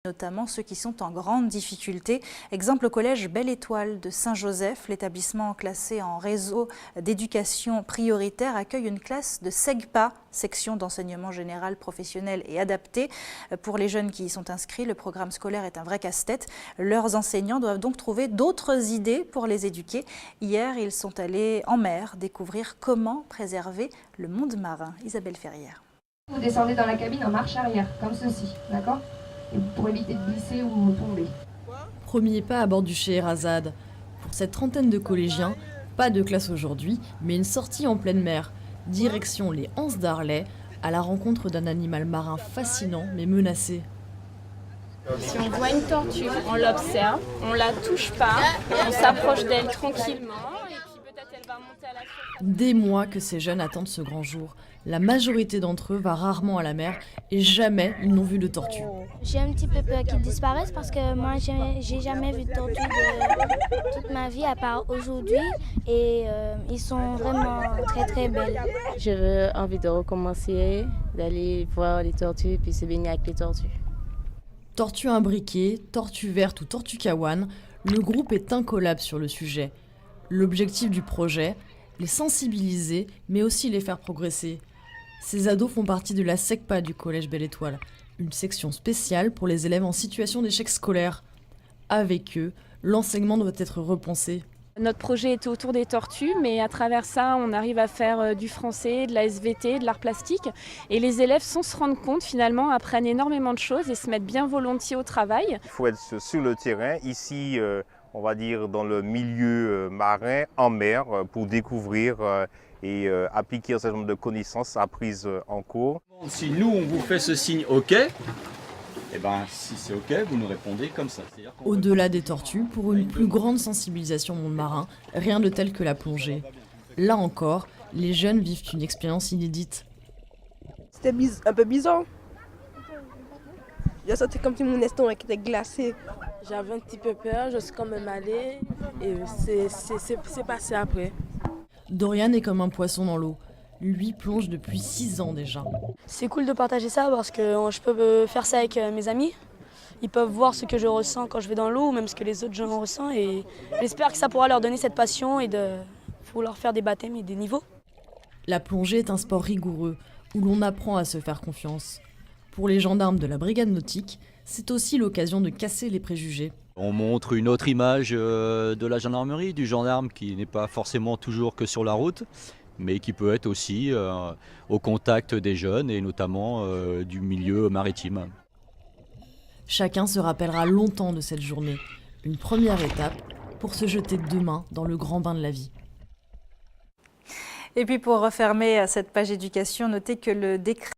notamment ceux qui sont en grande difficulté. Exemple au collège Belle Étoile de Saint-Joseph, l'établissement classé en réseau d'éducation prioritaire accueille une classe de SEGPA, section d'enseignement général professionnel et adapté. Pour les jeunes qui y sont inscrits, le programme scolaire est un vrai casse-tête. Leurs enseignants doivent donc trouver d'autres idées pour les éduquer. Hier, ils sont allés en mer découvrir comment préserver le monde marin. Isabelle Ferrière. Vous descendez dans la cabine en marche arrière, comme ceci, d'accord ? Et pour éviter de glisser ou tomber. Premier pas à bord du Scheherazade. Pour cette trentaine de collégiens, pas de classe aujourd'hui, mais une sortie en pleine mer. Direction les Anses d'Arlet, à la rencontre d'un animal marin fascinant mais menacé. Si on voit une tortue, on l'observe, on la touche pas, on s'approche d'elle tranquillement et puis peut-être elle va monter à la surface. Des mois que ces jeunes attendent ce grand jour. La majorité d'entre eux va rarement à la mer et jamais ils n'ont vu de tortue. J'ai un petit peu peur qu'ils disparaissent parce que moi j'ai jamais vu de tortue de toute ma vie à part aujourd'hui et ils sont vraiment très très belles. J'avais envie de recommencer, d'aller voir les tortues puis se baigner avec les tortues. Tortue imbriquée, tortue verte ou tortue kawan, le groupe est incollable sur le sujet. L'objectif du projet, les sensibiliser mais aussi les faire progresser. Ces ados font partie de la SEGPA du collège Belle Étoile, une section spéciale pour les élèves en situation d'échec scolaire. Avec eux, l'enseignement doit être repensé. Notre projet était autour des tortues, mais à travers ça, on arrive à faire du français, de la SVT, de l'art plastique. Et les élèves, sans se rendre compte, finalement, apprennent énormément de choses et se mettent bien volontiers au travail. Il faut être sur le terrain, ici, on va dire dans le milieu marin, en mer, pour découvrir et appliquer un certain nombre de connaissances apprises en cours. Si nous, on vous fait ce signe OK, eh ben, si c'est OK, vous nous répondez comme ça. Au-delà des tortues, pour une plus grande sensibilisation au monde marin, rien de tel que la plongée. Là encore, les jeunes vivent une expérience inédite. C'était un peu bizarre. J'ai senti comme si mon estomac était glacé. J'avais un petit peu peur, je suis quand même allée et c'est passé après. Dorian est comme un poisson dans l'eau. Lui plonge depuis 6 ans déjà. C'est cool de partager ça parce que je peux faire ça avec mes amis. Ils peuvent voir ce que je ressens quand je vais dans l'eau ou même ce que les autres gens ressentent. Et j'espère que ça pourra leur donner cette passion et de leur faire des baptêmes et des niveaux. La plongée est un sport rigoureux où l'on apprend à se faire confiance. Pour les gendarmes de la brigade nautique, c'est aussi l'occasion de casser les préjugés. On montre une autre image de la gendarmerie, du gendarme qui n'est pas forcément toujours que sur la route, mais qui peut être aussi au contact des jeunes et notamment du milieu maritime. Chacun se rappellera longtemps de cette journée, une première étape pour se jeter demain dans le grand bain de la vie. Et puis pour refermer cette page éducation, notez que le décret